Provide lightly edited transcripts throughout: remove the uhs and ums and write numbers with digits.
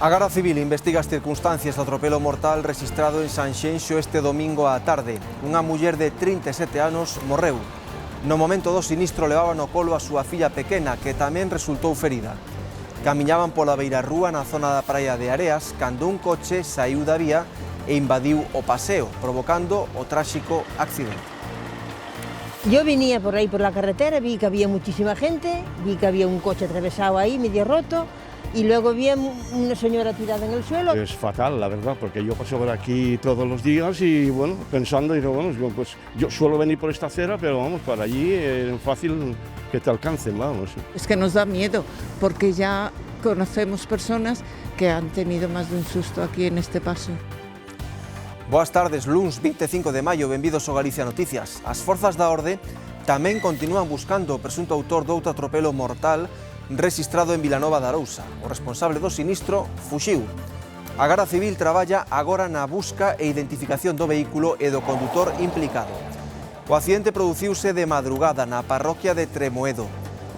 A Garda Civil investiga as circunstancias do atropelo mortal rexistrado en Sanxenxo este domingo á tarde. Unha muller de 37 anos morreu. No momento do sinistro levaba no colo a súa filla pequena, que tamén resultou ferida. Camiñaban pola beirarrúa na zona da praia de Areas cando un coche saíu da vía e invadiu o paseo, provocando o tráxico accidente. Yo venía por ahí por la carretera, vi que había muchísima gente, vi que había un coche atravesado ahí, medio roto, y luego vi una señora tirada en el suelo. Es fatal, la verdad, porque yo paso por aquí todos los días y, bueno, pensando, y bueno, pues yo suelo venir por esta acera, pero vamos, para allí es fácil que te alcancen, vamos. Es que nos da miedo, porque ya conocemos personas que han tenido más de un susto aquí en este paso. Boas tardes, luns 25 de maio, benvidos ao Galicia Noticias. As forzas da orde tamén continúan buscando o presunto autor do outro atropelo mortal rexistrado en Vilanova de Arousa. O responsable do sinistro fuxiu. A Garda Civil traballa agora na busca e identificación do vehículo e do condutor implicado. O accidente produciuse de madrugada na parroquia de Tremoedo.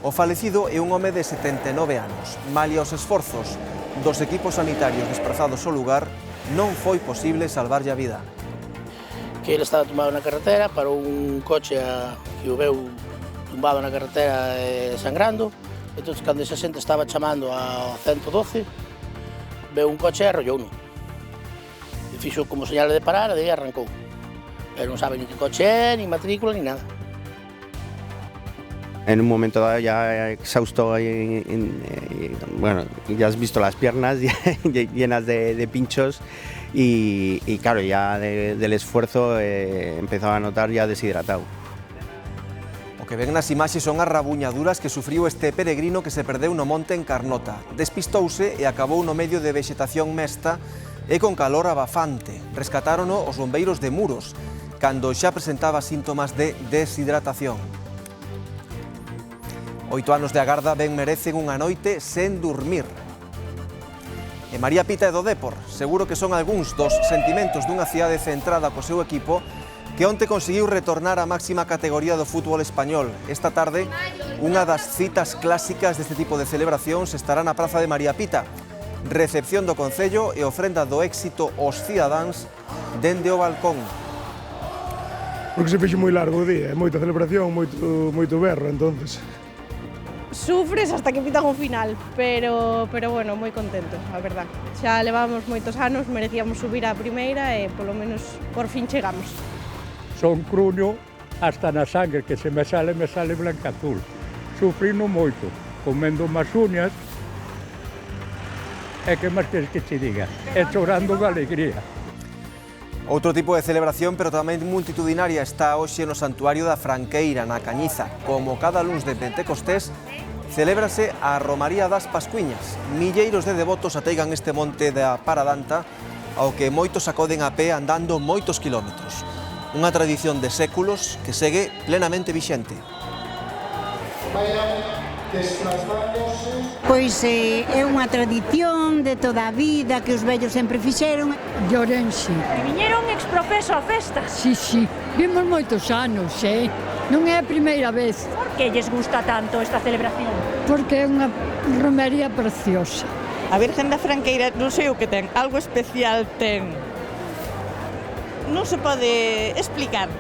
O falecido é un home de 79 anos. Malia os esforzos dos equipos sanitarios desprazados ao lugar, non foi posible salvarlle a vida. Que ele estaba tumbado na carretera, parou un coche que o veu tumbado na carretera sangrando. Entón, cando esa xente estaba chamando ao 112, veu un coche e arrollouno. E fixo como señal de parar e arrancou. Pero non sabe ni que coche é, ni matrícula, ni nada. En un momento dado ya exhausto, bueno, ya has visto las piernas llenas de pinchos y claro, ya del esfuerzo empezaba a notar ya deshidratado. O que ven nas imaxes son as rabuñaduras que sufriu este peregrino que se perdeu no monte en Carnota. Despistouse e acabou no medio de vexetación mesta e con calor abafante. Rescatárono os bombeiros de Muros, cando xa presentaba síntomas de deshidratación. 8 anos de agarda ben merecen unha noite sen dormir. E María Pita e do Dépor, seguro que son algúns dos sentimentos dunha cidade centrada co seu equipo que onte conseguiu retornar á máxima categoría do fútbol español. Esta tarde, unha das citas clásicas deste tipo de celebracións estará na Praza de María Pita. Recepción do Concello e ofrenda do éxito aos cidadáns dende o balcón. Porque se fixe moi largo o día, moita celebración, moito berro, entonces. Sufres hasta que pitan o final, pero bueno, moi contentos, a verdad. Xa levamos moitos anos, merecíamos subir á primeira e polo menos por fin chegamos. Son cruño hasta na sangre, que se me sale blanca azul. Sufrindo moito, comendo máis uñas, e que máis queres que te diga, e chorando de alegría. Outro tipo de celebración, pero tamén multitudinaria, está hoxe no Santuario da Franqueira, na Cañiza. Como cada luns de Pentecostés, celébrase a Romaría das Pascuiñas. Milleiros de devotos ateigan este monte da Paradanta, ao que moitos acoden a pé andando moitos quilómetros. Unha tradición de séculos que segue plenamente vixente. Pois é unha tradición de toda a vida que os vellos sempre fixeron. De Ourense. E viñeron exprofeso a festa? Sí, vimos moitos anos, non é a primeira vez. Por que lles gusta tanto esta celebración? Porque é unha romería preciosa. A Virgen da Franqueira non sei o que ten, algo especial ten. Non se pode explicar.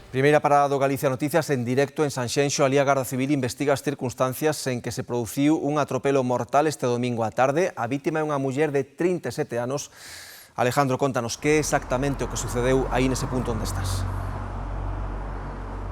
Primeira parada do Galicia Noticias en directo en Sanxenxo. Ali a Garda Civil investiga as circunstancias en que se produciu un atropelo mortal este domingo á tarde. A vítima é unha muller de 37 anos. Alejandro, contanos que é exactamente o que sucedeu aí nese punto onde estás.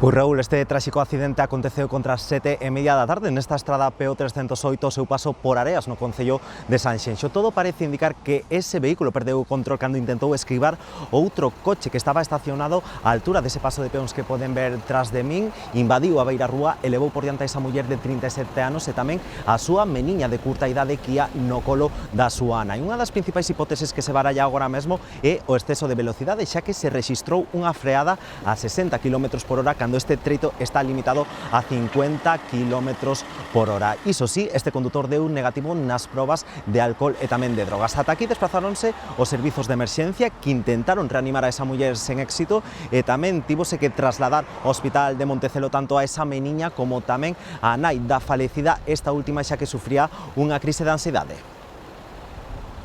Pois Raúl, este tráxico accidente aconteceu contra as 7:30 da tarde nesta estrada PO 308 ao seu paso por Areas, no concello de Sanxenxo. Todo parece indicar que ese vehículo perdeu o control cando intentou esquivar outro coche que estaba estacionado á altura dese paso de peóns que poden ver tras de min, invadiu a beirarrúa e levou por diante a esa muller de 37 anos e tamén a súa meniña de curta idade que ia no colo da súa nai. Unha das principais hipóteses que se baralla agora mesmo é o exceso de velocidade, xa que se rexistrou unha freada a 60 km/h cando este treito está limitado a 50 km/h. Iso sí, este condutor deu negativo nas probas de alcohol e tamén de drogas. Ata aquí desplazáronse os servizos de emerxencia que intentaron reanimar a esa muller sen éxito e tamén tívose que trasladar ao hospital de Montecelo tanto a esa meniña como tamén a nai da falecida, esta última xa que sufría unha crise de ansiedade.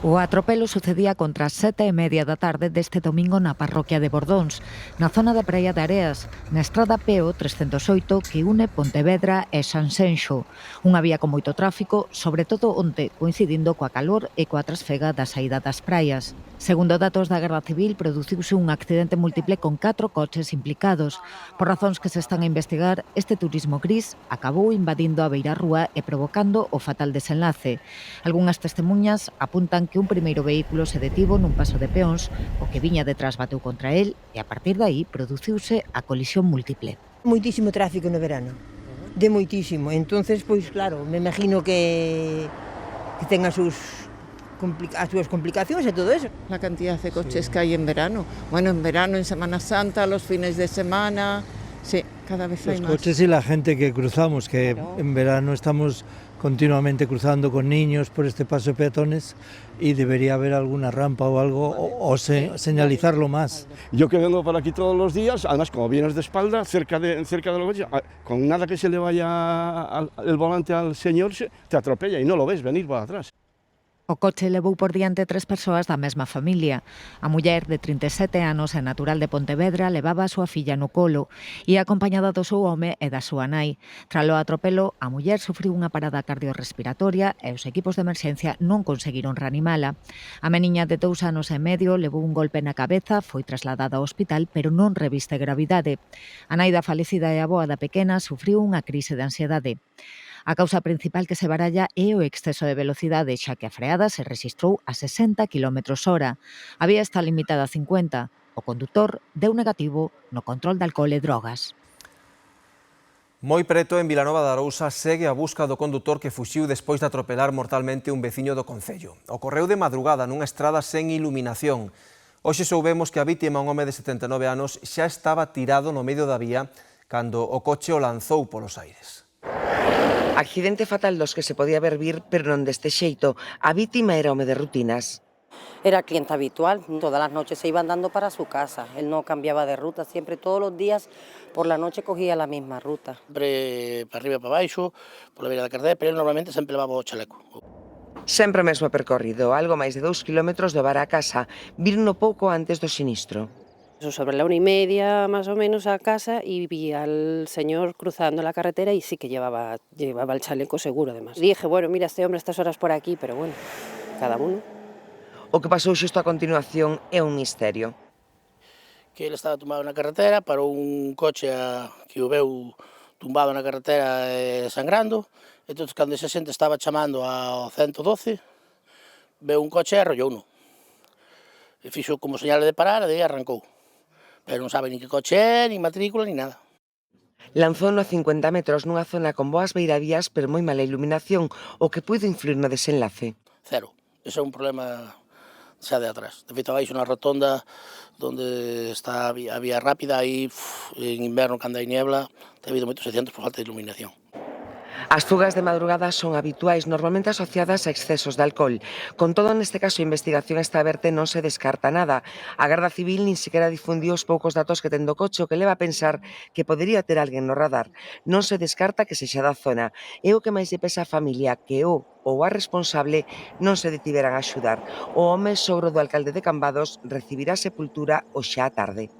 O atropelo sucedía contra as 7:30 da tarde deste domingo na parroquia de Bordóns, na zona da Praia de Areas, na estrada PO 308 que une Pontevedra e Sanxenxo. Unha vía con moito tráfico, sobre todo onte, coincidindo coa calor e coa trasfega da saída das praias. Segundo datos da Garda Civil, produciuse un accidente múltiple con 4 coches implicados. Por razóns que se están a investigar, este turismo gris acabou invadindo a beirarrúa e provocando o fatal desenlace. Algunhas testemunhas apuntan que un primeiro vehículo se detivo nun paso de peóns, o que viña detrás bateu contra el e a partir de aí produciuse a colisión múltiple. Moitísimo tráfico no verano, de moitísimo. Entonces, pois claro, me imagino que ten as súas complicacións e todo eso. La cantidad de coches que hay en verano. Bueno, en verano, en Semana Santa, los fines de semana, sí, cada vez hay más. Los coches y la gente que cruzamos, que claro, en verano estamos continuamente cruzando con niños por este paso de peatones y debería haber alguna rampa o algo o señalizarlo más. Yo que vengo por aquí todos los días, además como vienes de espalda, cerca de los coches, con nada que se le vaya el volante al señor, te atropella y no lo ves venir por atrás. O coche levou por diante 3 persoas da mesma familia. A muller, de 37 anos e natural de Pontevedra, levaba a súa filla no colo e acompañada do seu home e da súa nai. Tralo atropelo, a muller sufriu unha parada cardiorrespiratoria e os equipos de emerxencia non conseguiron reanimala. A meniña de 2 anos e medio levou un golpe na cabeza, foi trasladada ao hospital, pero non reviste gravidade. A nai da falecida e a avoa da pequena sufriu unha crise de ansiedade. A causa principal que se baralla é o exceso de velocidade, xa que a freada se rexistrou a 60 km/h. A vía está limitada a 50. O condutor deu negativo no control de alcohol e drogas. Moi preto, en Vilanova de Arousa, segue a busca do condutor que fuxiu despois de atropelar mortalmente un veciño do concello. Ocorreu de madrugada nunha estrada sen iluminación. Hoxe soubemos que a vítima, un home de 79 anos, xa estaba tirado no medio da vía cando o coche o lanzou polos aires. Accidente fatal dos que se podía ver vir, pero non deste xeito. A vítima era home de rutinas. Era cliente habitual, todas las noches se iba andando para su casa. Él no cambiaba de ruta, siempre todos los días por la noche cogía la misma ruta. Sempre para arriba e para baixo, pola beira da carretera, pero él normalmente sempre levaba o chaleco. Sempre o mesmo percorrido, algo máis de 2 kilómetros do bar a casa, virno pouco antes do sinistro. Sobre la 1:30 más o menos a casa y vi al señor cruzando la carretera y sí que llevaba el chaleco seguro además. Dije, bueno, mira, este hombre a estas horas por aquí, pero bueno, cada uno. O que pasou xusto a continuación é un misterio. Que ele estaba tumbado na carretera, parou un coche que o veu tumbado na carretera sangrando, entón, cando esa xente estaba chamando ao 112, veu un coche e arrollouno. E fixo como señal de parar e aí arrancou. Pero non sabe nin que coche é, nin matrícula, nin nada. Lanzouno a 50 metros nunha zona con boas beiravías pero moi mala iluminación, o que puido influir no desenlace. Cero. Ese é un problema xa de atrás. De feito, abaixo na rotonda onde está a vía rápida, aí en inverno, cando hai niebla, te ha habido moitos accidentes por falta de iluminación. As fugas de madrugada son habituais, normalmente asociadas a excesos de alcohol. Con todo, neste caso, a investigación está aberta e non se descarta nada. A Garda Civil nin sequera difundiu os poucos datos que ten do coche, o que leva a pensar que podería ter alguén no radar. Non se descarta que sexa da zona. É o que máis lle pesa a familia, que o ou a responsable non se detiveran a axudar. O home sogro do alcalde de Cambados recibirá sepultura hoxe á tarde.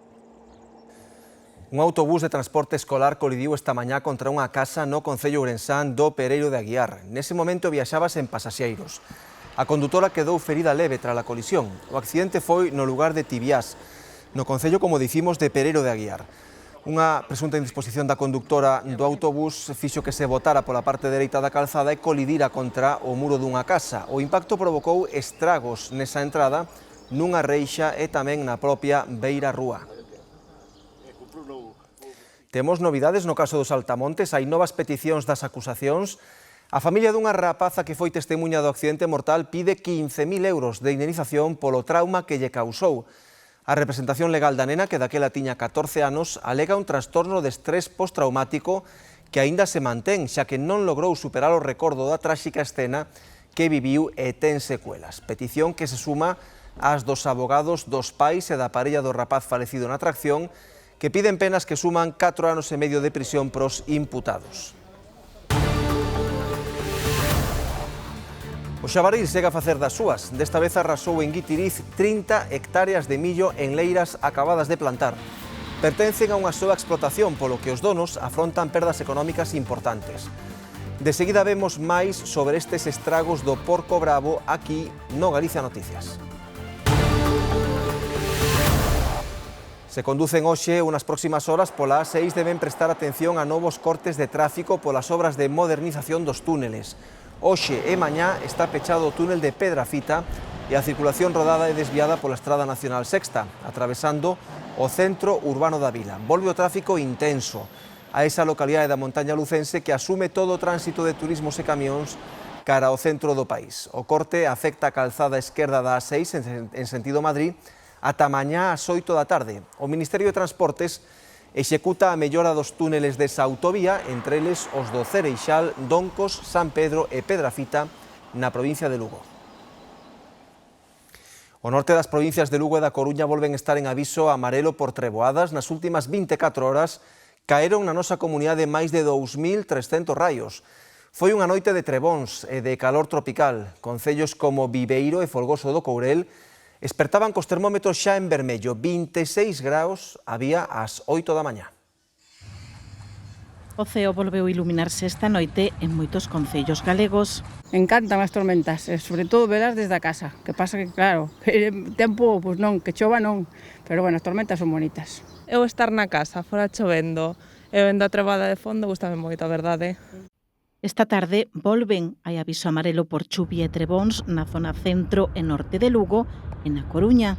Un autobús de transporte escolar colidiu esta mañá contra unha casa no concello ourensán do Pereiro de Aguiar. Nese momento viaxaba sen pasaxeiros. A condutora quedou ferida leve tras a colisión. O accidente foi no lugar de Tibiás, no concello, como dicimos, de Pereiro de Aguiar. Unha presunta indisposición da conductora do autobús fixo que se botara pola parte dereita da calzada e colidira contra o muro dunha casa. O impacto provocou estragos nesa entrada, nunha reixa e tamén na propia beira rúa. Temos novidades no caso dos Altamontes, hai novas peticións das acusacións. A familia dunha rapaza que foi testemunha do accidente mortal pide 15.000 euros de indemnización polo trauma que lle causou. A representación legal da nena, que daquela tiña 14 anos, alega un trastorno de estrés postraumático que aínda se mantén, xa que non logrou superar o recordo da tráxica escena que viviu e ten secuelas. Petición que se suma ás dos abogados dos pais e da parella do rapaz falecido na atracción, que piden penas que suman 4 anos e medio de prisión pros imputados. O Xabaril segue a facer das súas. Desta vez arrasou en Guitiriz 30 hectáreas de millo en leiras acabadas de plantar. Pertencen a unha soa explotación, polo que os donos afrontan perdas económicas importantes. De seguida vemos máis sobre estes estragos do porco bravo aquí no Galicia Noticias. Se conducen hoxe unas próximas horas pola A6 deben prestar atención a novos cortes de tráfico polas obras de modernización dos túneles. Hoxe e mañá está pechado o túnel de Pedrafita e a circulación rodada é desviada pola Estrada Nacional Sexta, atravesando o centro urbano da vila. Volve o tráfico intenso a esa localidade da montaña lucense que asume todo o tránsito de turismos e camións cara ao centro do país. O corte afecta a calzada esquerda da A6 en sentido Madrid ata mañá ás 8 da tarde. O Ministerio de Transportes executa a mellora dos túneles desa autovía, entre eles os do Cereixal, Doncos, San Pedro e Pedrafita, na provincia de Lugo. O norte das provincias de Lugo e da Coruña volven estar en aviso amarelo por treboadas. Nas últimas 24 horas caeron na nosa comunidade máis de 2.300 raios. Foi unha noite de trebóns e de calor tropical. Concellos como Viveiro e Folgoso do Courel espertaban cos termómetros xa en vermello. 26 graus había ás 8 da mañá. O ceo volveu iluminarse esta noite en moitos concellos galegos. Encantan as tormentas, e sobre todo velas desde a casa. Que pasa que, claro, tempo, pois non, que chova non, pero bueno, as tormentas son bonitas. Eu estar na casa, fora chovendo, e vendo a treboada de fondo, gustame moito, a verdade. Esta tarde volven, hai aviso amarelo por chuvia e trebóns na zona centro e norte de Lugo e na Coruña.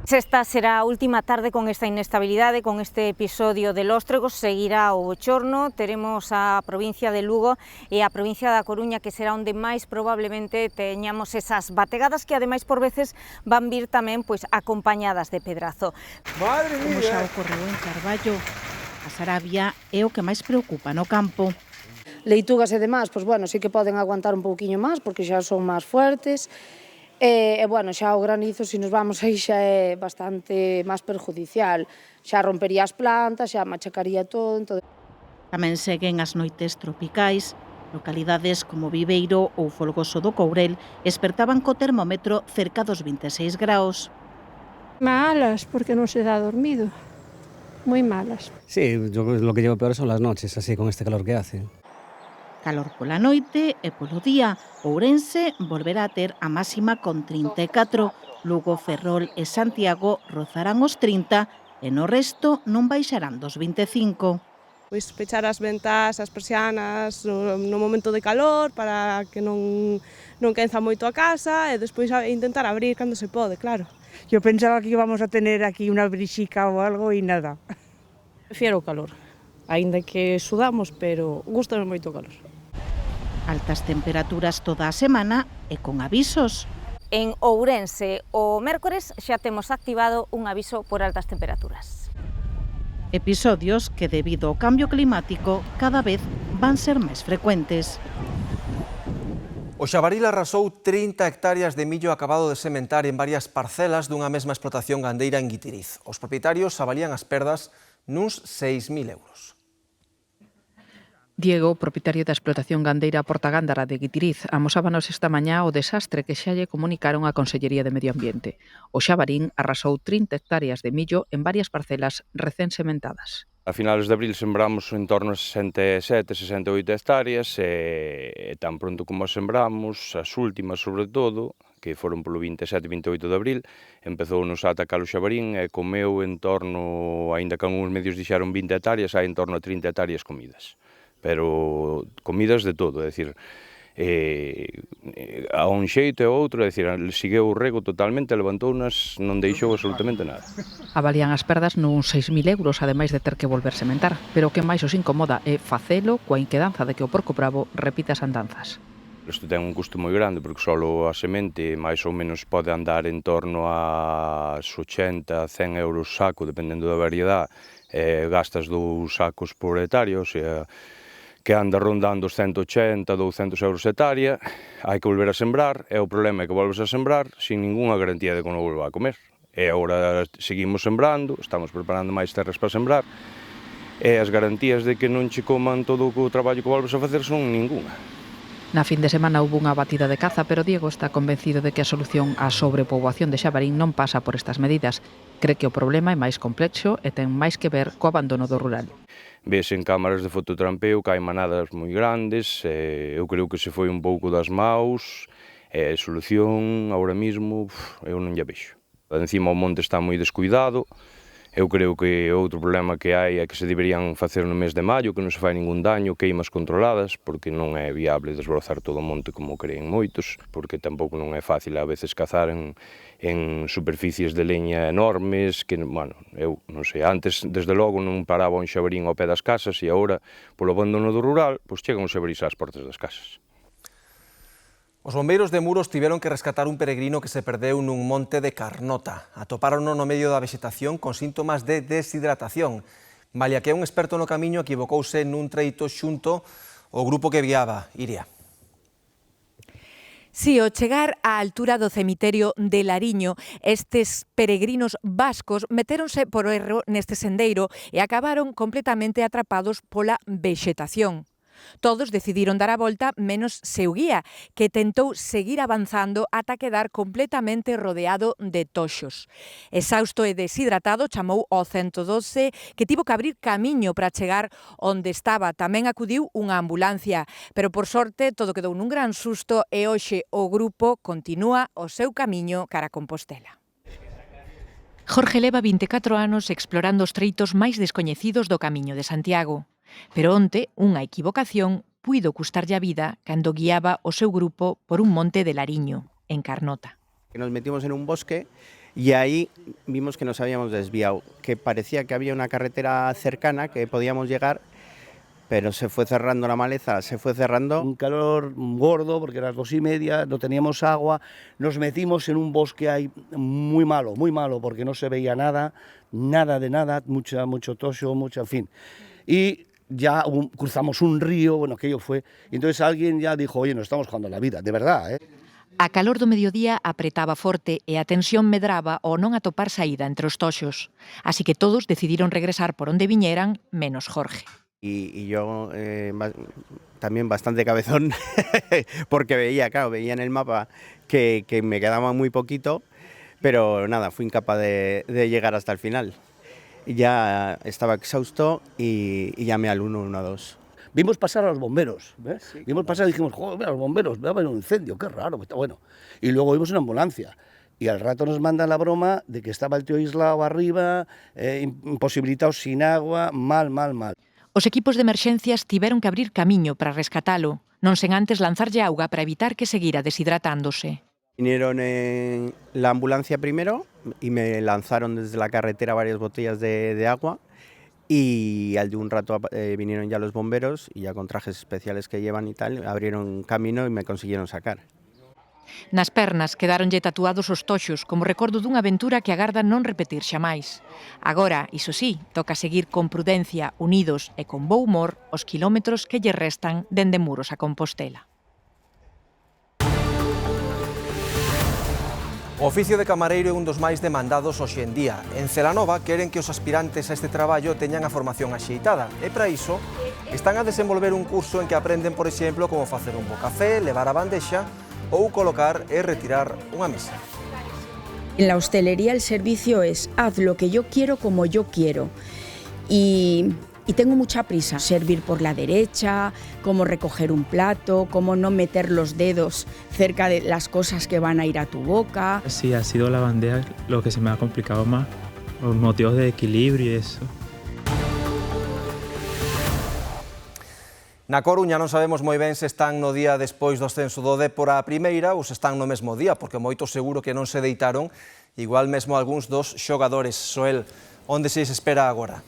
Esta será a última tarde con esta inestabilidade, con este episodio de lóstregos, seguirá o bochorno, teremos a provincia de Lugo e a provincia da Coruña, que será onde máis probablemente teñamos esas bategadas que ademais por veces van vir tamén pois acompañadas de pedrazo. Madre mía! Como xa ocorreu en Carballo, a Sarabia é o que máis preocupa no campo. Leitugas e demás, pois bueno, sí que poden aguantar un pouquiño máis porque xa son máis fuertes. E bueno, xa o granizo, se nos vamos aí, xa é bastante máis perjudicial. Xa rompería as plantas, xa machacaría todo. Tamén seguen as noites tropicais. Localidades como Viveiro ou Folgoso do Courel espertaban co termómetro cerca dos 26 graus. Malas, porque non se dá dormido. Moi malas. Sí, yo lo que llevo peor son las noches, así con este calor que hace. Calor pola noite e polo día. Ourense volverá a ter a máxima con 34. Lugo, Ferrol e Santiago rozarán os 30 e no resto non baixarán dos 25. Pois pechar as ventas, as persianas no momento de calor para que non quenza moito a casa e despois intentar abrir cando se pode, claro. Yo pensaba que íbamos a tener aquí unha brixica ou algo e nada. Prefiero o calor, aínda que sudamos, pero gústame moito o calor. Altas temperaturas toda a semana e con avisos. En Ourense, o mércores xa temos activado un aviso por altas temperaturas. Episodios que, debido ao cambio climático, cada vez van ser máis frecuentes. O Xabaril arrasou 30 hectáreas de millo acabado de sementar en varias parcelas dunha mesma explotación gandeira en Guitiriz. Os propietarios avalían as perdas nuns 6.000 euros. Diego, propietario da explotación gandeira Portagándara de Guitiriz, amosábanos esta mañá o desastre que xa lle comunicaron á Consellería de Medio Ambiente. O Xabarín arrasou 30 hectáreas de millo en varias parcelas recén sementadas. A finales de abril sembramos en torno a 67-68 hectáreas e tan pronto como sembramos, as últimas sobre todo, que foron polo 27-28 de abril, empezounos a atacar o xabarín e comeu en torno, aínda que algúns medios dixeron 20 hectáreas, hai en torno a 30 hectáreas comidas. Pero comidas de todo, é dicir, a un xeito e outro, é dicir, segueu o rego totalmente, levantounas, non deixou absolutamente nada. Avalían as perdas nuns 6.000 euros, ademais de ter que volver sementar, pero o que máis os incomoda é facelo coa inquedanza de que o porco bravo repita as andanzas. Isto ten un custo moi grande, porque só a semente máis ou menos pode andar en torno a 80 a 100 euros saco, dependendo da variedade. Gastas 2 sacos por hectárea, o sea, que anda rondando os 180, 200 euros hectárea, hai que volver a sembrar, e o problema é que volves a sembrar sin ningunha garantía de que non volva a comer. E agora seguimos sembrando, estamos preparando máis terras para sembrar, e as garantías de que non che coman todo o traballo que volves a facer son ningunha. Na fin de semana houve unha batida de caza, pero Diego está convencido de que a solución á sobrepoboación de xabarín non pasa por estas medidas. Cree que o problema é máis complexo e ten máis que ver co abandono do rural. Ves en cámaras de fototrampeo que hai manadas moi grandes, eu creo que se foi un pouco das maus, e a solución, agora mismo, eu non lla vexo. Encima o monte está moi descuidado. Eu creo que outro problema que hai é que se deberían facer no mes de maio, que non se fai ningún daño, queimas controladas, porque non é viable desbrozar todo o monte como creen moitos, porque tampouco non é fácil a veces cazar en superficies de leña enormes, que, bueno, eu non sei, antes, desde logo, non paraba un xabarín ao pé das casas, e agora, polo abandono do rural, pois chegan os xabarís ás portas das casas. Os bombeiros de Muros tiveron que rescatar un peregrino que se perdeu nun monte de Carnota. Atopárono no medio da vexetación con síntomas de deshidratación. Malia que un experto no camiño equivocouse nun treito xunto o grupo que guiaba. Iria. Si, ao chegar á altura do cemiterio de Lariño, estes peregrinos vascos metéronse por erro neste sendeiro e acabaron completamente atrapados pola vexetación. Todos decidiron dar a volta menos seu guía, que tentou seguir avanzando ata quedar completamente rodeado de toxos. Exausto e deshidratado, chamou ao 112, que tivo que abrir camiño para chegar onde estaba. Tamén acudiu unha ambulancia, pero por sorte todo quedou nun gran susto e hoxe o grupo continúa o seu camiño cara a Compostela. Jorge leva 24 anos explorando os treitos máis descoñecidos do Camiño de Santiago. Pero onte, unha equivocación puido custarlle a vida cando guiaba o seu grupo por un monte de Lariño, en Carnota. Nos metimos en un bosque y ahí vimos que nos habíamos desviado, que parecía que había una carretera cercana que podíamos llegar, pero se fue cerrando la maleza, se fue cerrando. Un calor gordo, porque eran 2:30, no teníamos agua, nos metimos en un bosque ahí muy malo, porque no se veía nada, nada de nada, mucho toxo, en fin. Y ya cruzamos un río, bueno, aquello fue, y entonces alguien ya dijo, oye, nos estamos jugando la vida, de verdad, ¿eh? A calor do mediodía apretaba forte e a tensión medraba ao non atopar saída entre os toxos. Así que todos decidiron regresar por onde viñeran, menos Jorge. Y yo también bastante cabezón, porque veía en el mapa que me quedaba muy poquito, pero nada, fui incapaz de llegar hasta el final. Ya estaba exhausto y llamé al 112. Vimos pasar a los bomberos, ¿ves? Sí, vimos pasar y dijimos, joder, mira, los bomberos, va a haber un incendio, qué raro, está bueno. Y luego vimos una ambulancia. Y al rato nos mandan la broma de que estaba el tío aislado arriba, imposibilitado, sin agua, mal. Os equipos de emerxencias tiveron que abrir camiño para rescatalo, non sen antes lanzarlle auga para evitar que seguira deshidratándose. Vinieron en la ambulancia primero y me lanzaron desde la carretera varias botellas de agua, y al de un rato vinieron ya los bomberos y ya con trajes especiales que llevan y tal, abrieron camino y me consiguieron sacar. Nas pernas quedaronlle tatuados os toxos como recordo dunha aventura que agarda non repetir xamais. Agora, iso sí, toca seguir con prudencia, unidos e con bo humor os quilómetros que lle restan dende Muros a Compostela. O oficio de camareiro é un dos máis demandados hoxe en día. En Celanova queren que os aspirantes a este traballo teñan a formación axeitada e para iso están a desenvolver un curso en que aprenden, por exemplo, como facer un bo café, levar a bandexa ou colocar e retirar unha mesa. En la hostelería el servicio es haz lo que yo quiero como yo quiero y tengo mucha prisa. Servir por la derecha, cómo recoger un plato, cómo no meter los dedos cerca de las cosas que van a ir a tu boca. Sí, ha sido la bandeja lo que se me ha complicado más, por motivos de equilibrio y eso. Na Coruña non sabemos moi ben se están no día despois do ascenso do Dépor á primeira ou se están no mesmo día, porque moitos seguro que non se deitaron, igual mesmo algúns dos xogadores. Soel, onde se espera agora?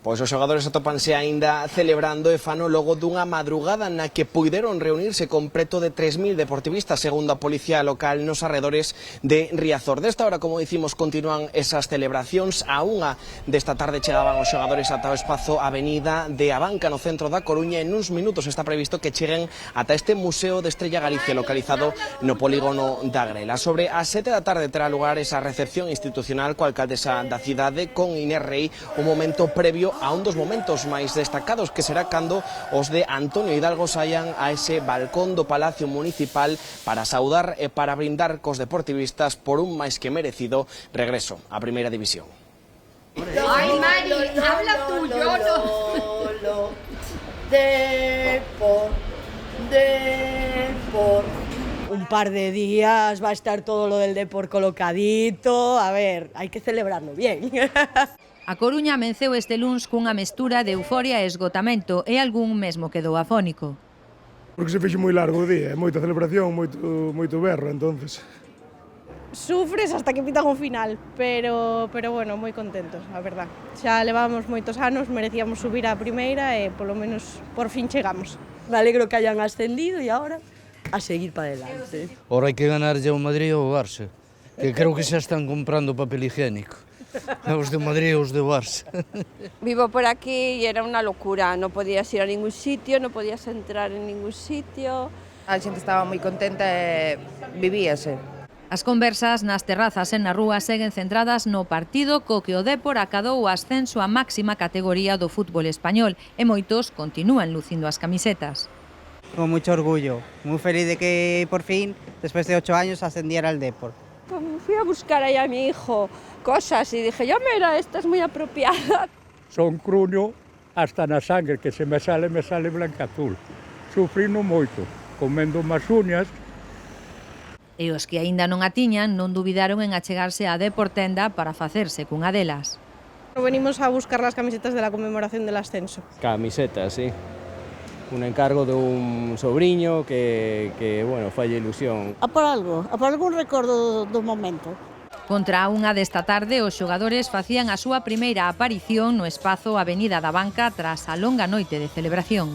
Pois os xogadores atópanse aínda celebrando e fano logo dunha madrugada na que puideron reunirse con preto de 3.000 deportivistas, segundo a policía local nos arredores de Riazor. Desta hora, como dicimos, continúan esas celebracións. A 1 desta tarde chegaban os xogadores ata o espazo Avenida de Abanca no centro da Coruña e nuns minutos está previsto que cheguen ata este Museo de Estrella Galicia localizado no polígono da Grela. Sobre as 7 da tarde terá lugar esa recepción institucional coa alcaldesa da cidade con Inés Rei, un momento previo a un dos momentos máis destacados que será cando os de Antonio Hidalgo saian a ese balcón do Palacio Municipal para saudar e para brindar cos deportivistas por un máis que merecido regreso á Primeira División. Ay, Mari, habla tú, yo no. Depor. Un par de días va a estar todo lo del Depor colocadito. A ver, hay que celebrarlo bien. A Coruña venceu este luns cunha mestura de euforia e esgotamento e algún mesmo quedou afónico. Porque se fixe moi largo o día, moita celebración, moito berro, entonces. Sufres hasta que pitan o final, pero bueno, moi contentos, a verdad. Xa levamos moitos anos, merecíamos subir á primeira e polo menos por fin chegamos. Me alegro que hayan ascendido e agora a seguir para adelante. Ahora hai que ganarlle ao Madrid ou ao Barça, que creo que xa están comprando papel higiénico. Os de Madrid e os de Barça. Vivo por aquí e era unha locura, non podías ir a ningún sitio, non podías entrar en ningún sitio. A xente estaba moi contenta e vivíase. As conversas nas terrazas e na rúa seguen centradas no partido co que o Depor acadou o ascenso á máxima categoría do fútbol español e moitos continúan lucindo as camisetas. Con mucho orgullo, moi feliz de que por fin, después de 8 años, ascendiera al Depor. Fui a buscar ahí a mi hijo cosas y dije, ya mira, esta es muy apropiada. Son cruño hasta na sangre, que se me sale blanca azul. Sufrindo moito, comendo unhas uñas. E os que aínda non a tiñan non dubidaron en achegarse á Depor Tenda para facerse cunha delas. Venimos a buscar las camisetas de la conmemoración del ascenso. Camisetas, sí. Un encargo de un sobriño que bueno, falle ilusión. A por algún recordo do momento. Contra a 1 desta tarde, os xogadores facían a súa primeira aparición no espazo Avenida da Banca tras a longa noite de celebración.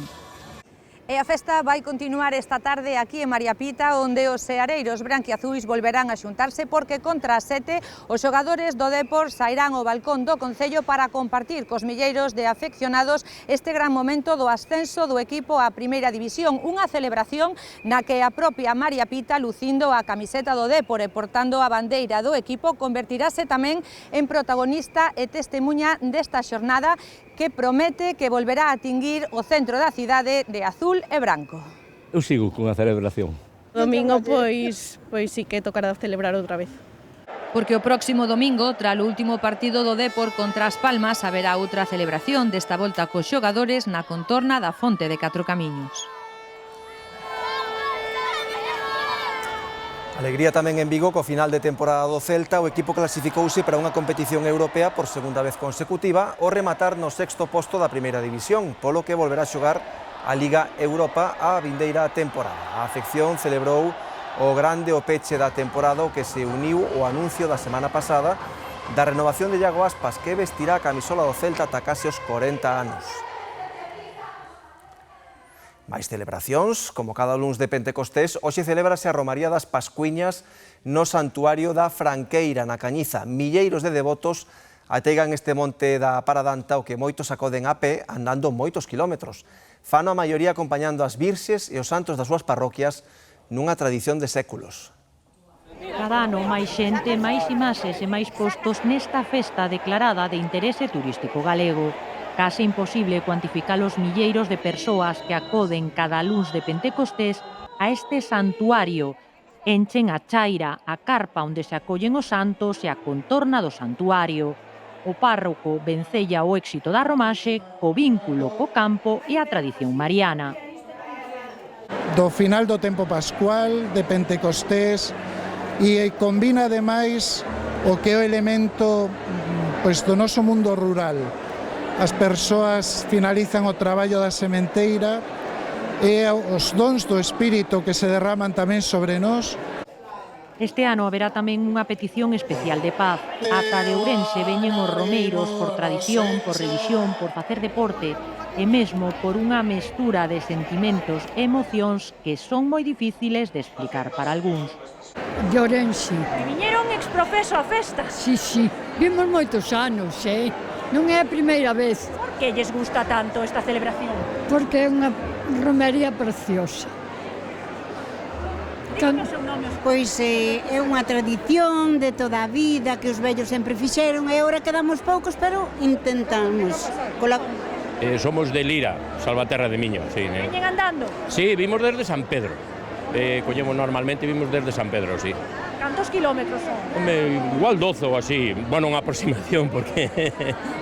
E a festa vai continuar esta tarde aquí en María Pita, onde os seareiros branquiazuis volverán a xuntarse porque contra as 7 os xogadores do Depor sairán ao balcón do Concello para compartir cos milleiros de afeccionados este gran momento do ascenso do equipo á Primeira División, unha celebración na que a propia María Pita, lucindo a camiseta do Depor e portando a bandeira do equipo, convertirase tamén en protagonista e testemunha desta xornada que promete que volverá a tinguir o centro da cidade de azul e branco. Eu sigo cunha celebración. Domingo, pois sí que tocará celebrar outra vez. Porque o próximo domingo, tras o último partido do Depor contra As Palmas, haberá outra celebración, desta volta cos xogadores na contorna da Fonte de Catro Camiños. Alegría tamén en Vigo co final de temporada do Celta. O equipo clasificouse para unha competición europea por segunda vez consecutiva ao rematar no 6º posto da Primeira División, polo que volverá a xogar a Liga Europa a vindeira temporada. A afección celebrou o grande o peche da temporada, o que se uniu ao anuncio da semana pasada da renovación de Iago Aspas, que vestirá a camisola do Celta ata case os 40 anos. Mais celebracións, como cada luns de Pentecostés, hoxe celébrase a Romaría das Pascuiñas no Santuario da Franqueira, na Cañiza. Milleiros de devotos ategan este monte da Paradanta, o que moitos acoden a pé, andando moitos kilómetros. Fano a maioría acompañando as virxes e os santos das súas parroquias nunha tradición de séculos. Cada ano máis xente, máis imaxes e máis postos nesta festa declarada de interese turístico galego. Case imposible cuantificar os milleiros de persoas que acoden cada luns de Pentecostés a este santuario. Enchen a chaira, a carpa onde se acollen os santos e a contorna do santuario. O párroco vencella o éxito da romaxe co vínculo co campo e a tradición mariana. Do final do tempo pascual, de Pentecostés, e combina ademais o que é o elemento do noso mundo rural. As persoas finalizan o traballo da sementeira e os dons do Espírito que se derraman tamén sobre nós. Este ano haberá tamén unha petición especial de paz. Ata de Ourense veñen os romeiros por tradición, por religión, por facer deporte e mesmo por unha mestura de sentimentos e emocións que son moi difíciles de explicar para algúns. De Ourense. E viñeron exprofeso a festa? Sí, vimos moitos anos, non é a primeira vez. Por que lles gusta tanto esta celebración? Porque é unha romería preciosa. Pois é unha tradición de toda a vida que os vellos sempre fixeron e agora quedamos poucos, pero intentamos. Somos de Lira, Salvaterra de Miño. Sí, veñen andando? Sí, vimos desde San Pedro. Collemos normalmente, vimos desde San Pedro, sí. Cantos kilómetros son? Home, igual 12 ou así. Bueno, unha aproximación, porque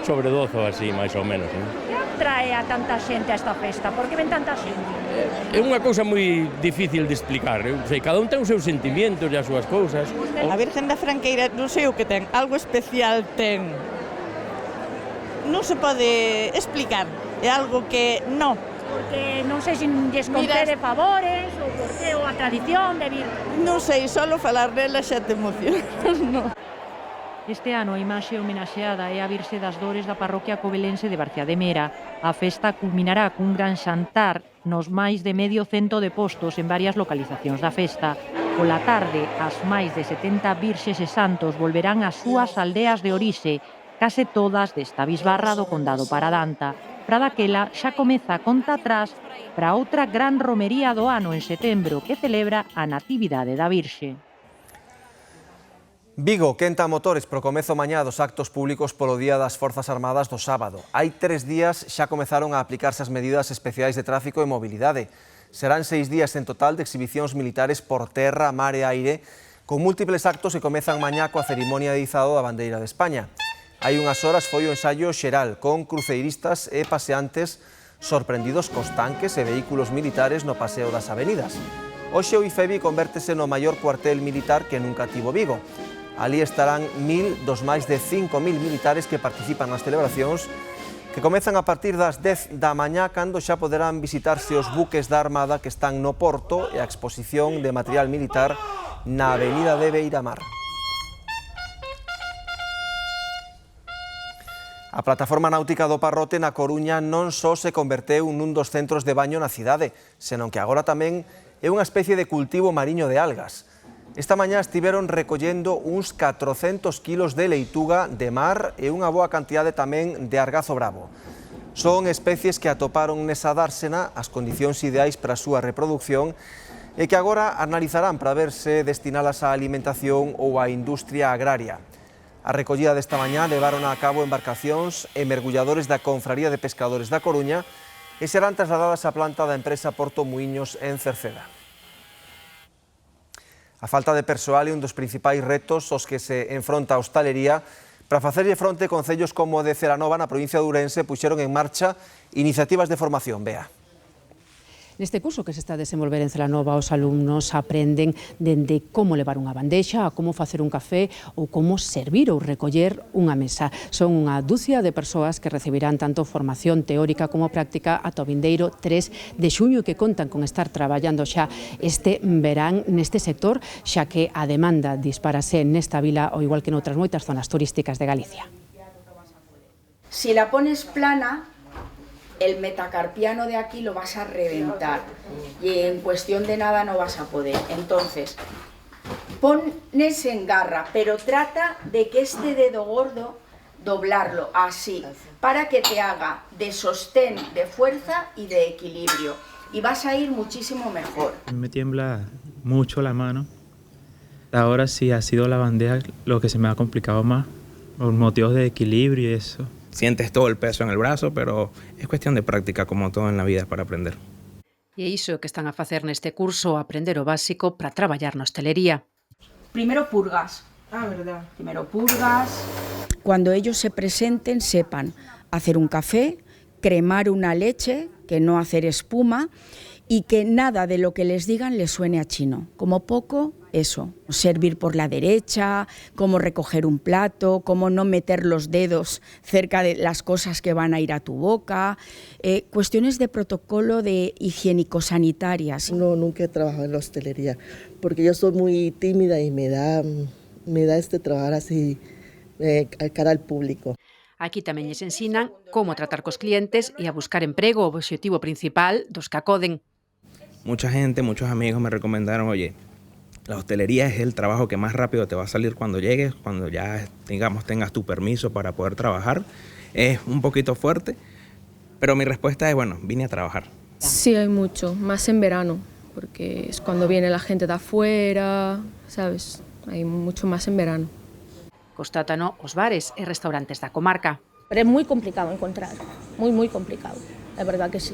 sobre 12 ou así, máis ou menos. Que atrae a tanta xente a esta festa? Por que ven tanta xente? É unha cousa moi difícil de explicar. Cada un ten os seus sentimentos e as súas cousas. A Virgen da Franqueira non sei o que ten, algo especial ten. Non se pode explicar, é algo que non. Porque non sei se lles concede favores ou por que, ou a tradición de vir. Non sei, solo falar dela xa te emociona. Este ano a imaxe homenaxeada é a Virxe das Dores da parroquia covelense de Barcia de Mera. A festa culminará cun gran xantar nos máis de medio cento de postos en varias localizacións da festa. Pola tarde, as máis de 70 virxes e santos volverán ás súas aldeas de orixe, case todas desta bisbarra do Condado Paradanta. Para daquela xa comeza a conta atrás para outra gran romería do ano en setembro que celebra a Natividade da Virxe. Vigo quenta motores pro comezo mañá dos actos públicos polo Día das Forzas Armadas do sábado. Hai 3 días xa comezaron a aplicarse as medidas especiais de tráfico e mobilidade. Serán 6 días en total de exhibicións militares por terra, mar e aire, con múltiples actos que comezan mañá coa cerimonia de izado da bandeira de España. Hai unhas horas foi o ensaio xeral con cruceiristas e paseantes sorprendidos cos tanques e vehículos militares no paseo das avenidas. Hoxe o IFEBI convértese no maior cuartel militar que nunca tivo Vigo. Ali estarán 1000 dos máis de 5000 militares que participan nas celebracións que comezan a partir das 10 da mañá cando xa poderán visitarse os buques da Armada que están no porto e a exposición de material militar na avenida de Beiramar. A plataforma náutica do Parrote na Coruña non só se converteu nun dos centros de baño na cidade, senón que agora tamén é unha especie de cultivo mariño de algas. Esta mañá estiveron recollendo uns 400 kilos de leituga de mar e unha boa cantidade tamén de argazo bravo. Son especies que atoparon nesa dársena as condicións ideais para a súa reproducción e que agora analizarán para ver se destinalas á alimentación ou á industria agraria. A recollida desta mañá levaron a cabo embarcacións e mergulladores da Confraría de Pescadores da Coruña e serán trasladadas á planta da empresa Porto Muiños en Cerceda. A falta de persoal é un dos principais retos aos que se enfronta a hostalería. Para facerlle fronte, concellos como de Celanova, na provincia de Ourense, puxeron en marcha iniciativas de formación. Bea. Neste curso que se está a desenvolver en Celanova, os alumnos aprenden dende como levar unha bandexa, a como facer un café ou como servir ou recoller unha mesa. Son unha dúcia de persoas que recibirán tanto formación teórica como práctica ata o vindeiro 3 de xuño que contan con estar traballando xa este verán neste sector, xa que a demanda disparase nesta vila ou igual que noutras moitas zonas turísticas de Galicia. Si la pones plana, el metacarpiano de aquí lo vas a reventar y en cuestión de nada no vas a poder. Entonces, pones en garra, pero trata de que este dedo gordo doblarlo así, para que te haga de sostén, de fuerza y de equilibrio. Y vas a ir muchísimo mejor. Me tiembla mucho la mano. Ahora sí ha sido la bandeja lo que se me ha complicado más, por motivos de equilibrio y eso. Sientes todo el peso en el brazo, pero es cuestión de práctica, como todo en la vida, para aprender. E iso que están a facer neste curso, aprender o básico para traballar na hostelería. Primero purgas. Verdad. Primero purgas. Cuando ellos se presenten, sepan hacer un café, cremar una leche, que no hacer espuma, y que nada de lo que les digan les suene a chino. Como poco, eso, servir por la derecha, cómo recoger un plato, cómo no meter los dedos cerca de las cosas que van a ir a tu boca, cuestiones de protocolo de higiénico-sanitarias. No, nunca he trabajado en la hostelería, porque yo soy muy tímida y me da trabajar así cara al público. Aquí tamén lles ensinan como tratar cos clientes e a buscar emprego, o obxectivo principal dos que acoden. Mucha gente, muchos amigos me recomendaron, oye, la hostelería es el trabajo que más rápido te va a salir cuando llegues, cuando ya, digamos, tengas tu permiso para poder trabajar. Es un poquito fuerte, pero mi respuesta es, bueno, vine a trabajar. Sí, hay mucho, más en verano, porque es cuando viene la gente de afuera, ¿sabes? Hay mucho más en verano. Constátano os bares e restaurantes da comarca. Pero é moi complicado encontrar, moi complicado, é verdad que sí.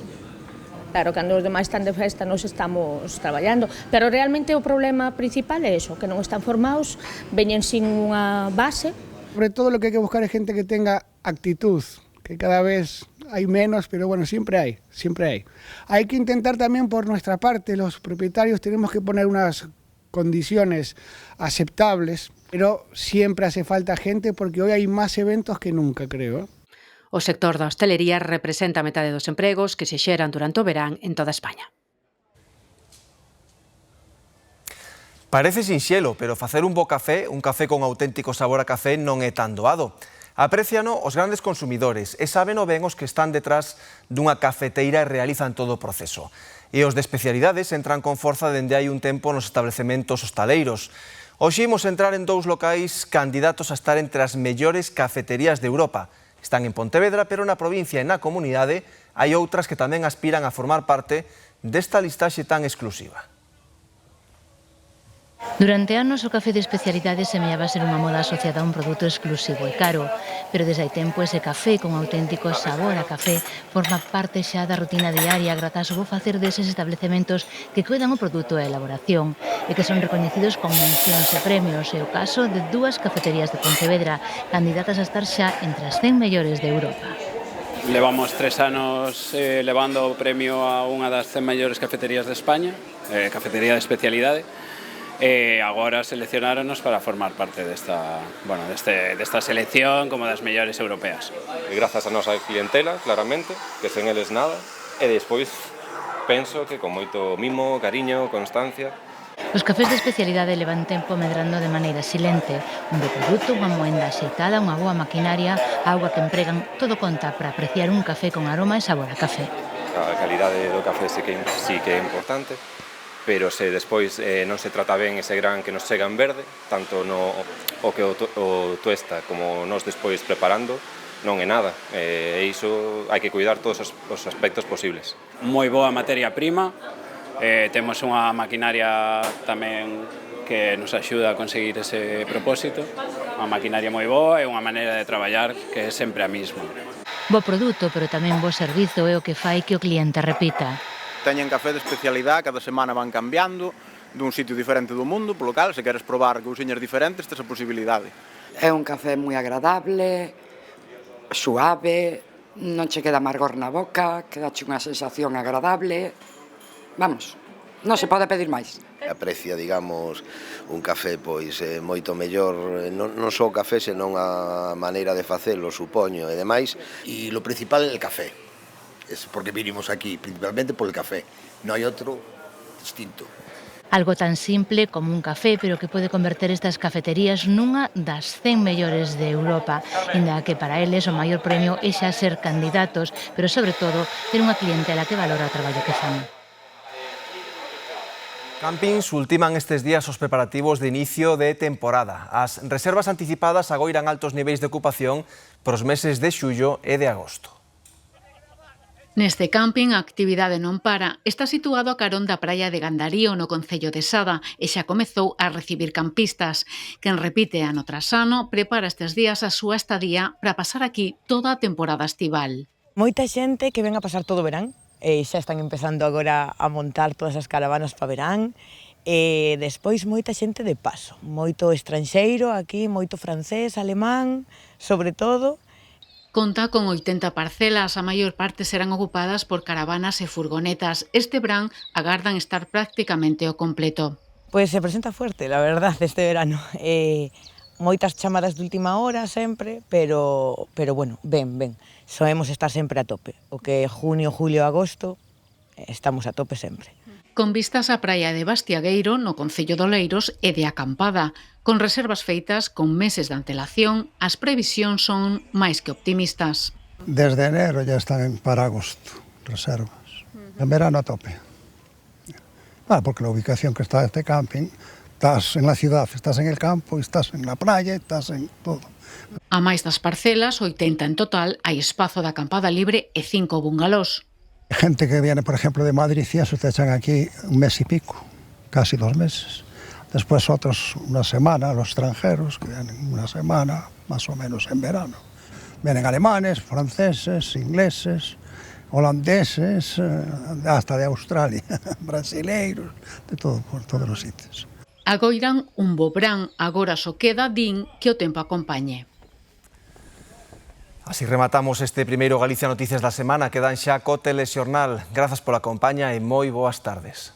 Claro, cando os demais están de festa nos estamos traballando, pero realmente o problema principal é eso, que non están formados, veñen sin unha base. Sobre todo lo que hay que buscar es gente que tenga actitud, que cada vez hay menos, pero bueno, siempre hay, siempre hay. Hay que intentar también por nuestra parte, los propietarios tenemos que poner unas condiciones aceptables, pero siempre hace falta gente porque hoy hay más eventos que nunca, creo. O sector da hostelería representa a metade dos empregos que se xeran durante o verán en toda España. Parece sinxelo, pero facer un bo café, un café con auténtico sabor a café, non é tan doado. Apréciano os grandes consumidores e sábeno ben os que están detrás dunha cafeteira e realizan todo o proceso. E os de especialidades entran con forza dende hai un tempo nos establecementos hostaleiros. Hoxe imos entrar en dous locais candidatos a estar entre as mellores cafeterías de Europa. Están en Pontevedra, pero na provincia e na comunidade hai outras que tamén aspiran a formar parte desta listaxe tan exclusiva. Durante anos o café de especialidade semellaba ser unha moda asociada a un produto exclusivo e caro, pero desde hai tempo ese café con auténtico sabor a café forma parte xa da rutina diaria grazas ao bo facer deses establecementos que cuidan o produto e a elaboración e que son recoñecidos con mencións e premios. É o caso de dúas cafeterías de Pontevedra, candidatas a estar xa entre as 100 mellores de Europa. Levamos 3 anos levando o premio a unha das 100 mellores cafeterías de España, cafetería de especialidade, e agora seleccionáronos para formar parte desta selección como das mellores europeas. E grazas a nosa clientela, claramente, que sen eles nada, e despois penso que con moito mimo, cariño, constancia. Os cafés de especialidade levan tempo medrando de maneira silente. Un bo produto, unha moenda axeitada, unha boa maquinaria, a auga que empregan, todo conta para apreciar un café con aroma e sabor a café. A calidade do café sí que é importante, pero se despois non se trata ben ese gran que nos chega en verde, tanto o que o tuesta como nos despois preparando, non é nada, e iso hai que cuidar todos os aspectos posibles. Moi boa materia prima, temos unha maquinaria tamén que nos axuda a conseguir ese propósito, unha maquinaria moi boa e unha maneira de traballar que é sempre a mesma. Bo produto, pero tamén bo servizo é o que fai que o cliente repita. Teñen café de especialidade, cada semana van cambiando, dun sitio diferente do mundo, polo cal, se queres probar cousiñas diferentes, tes a posibilidade. É un café moi agradable, suave, non che queda amargor na boca, quedache unha sensación agradable. Vamos, non se pode pedir máis. Aprecia, digamos, un café pois moito mellor, non só o café, senón a maneira de facelo, supoño, e demais. E lo principal é o café. Es porque vinimos aquí, principalmente por el café. No hay otro distinto. Algo tan simple como un café, pero que pode converter estas cafeterías nunha das 100 mellores de Europa, inda que para eles o maior premio é xa ser candidatos, pero sobre todo ter unha clientela que valora o traballo que fan. Campings ultiman estes días os preparativos de inicio de temporada. As reservas anticipadas agoiran altos niveis de ocupación pros meses de xullo e de agosto. Neste camping a actividade non para. Está situado a carón da praia de Gandarío, no concello de Sada, e xa comezou a recibir campistas. Quen repite ano tras ano prepara estes días a súa estadía para pasar aquí toda a temporada estival. Moita xente que ven a pasar todo o verán, e xa están empezando agora a montar todas as caravanas para verán, e despois moita xente de paso, moito estranxeiro aquí, moito francés, alemán, sobre todo. Conta con 80 parcelas, a maior parte serán ocupadas por caravanas e furgonetas. Este verán agardan estar prácticamente ao completo. Pois se presenta fuerte, la verdad, este verano. Moitas chamadas de última hora sempre, pero bueno, ben. Soemos estar sempre a tope. O que junio, julio, agosto, estamos a tope sempre. Con vistas á praia de Bastiagueiro, no concello de Oleiros, e de acampada. Con reservas feitas con meses de antelación, as previsións son máis que optimistas. Desde enero ya están para agosto, reservas. En verano a tope. Porque la ubicación que está este camping, estás en la ciudad, estás en el campo, estás en la playa, estás en todo. A máis das parcelas, 80 en total, hai espazo de acampada libre e 5 bungalós. Gente que viene, por ejemplo, de Madrid y eso, te echan aquí un mes y pico, casi 2 meses. Después otros una semana, los extranjeros, que vienen una semana, más o menos en verano. Vienen alemanes, franceses, ingleses, holandeses, hasta de Australia, brasileiros, de todo, por todos los sitios. Agoiran un bo verán, agora só queda, din, que o tempo acompañe. Así rematamos este primeiro Galicia Noticias da semana que dan xa co Telexornal. Grazas pola compaña e moi boas tardes.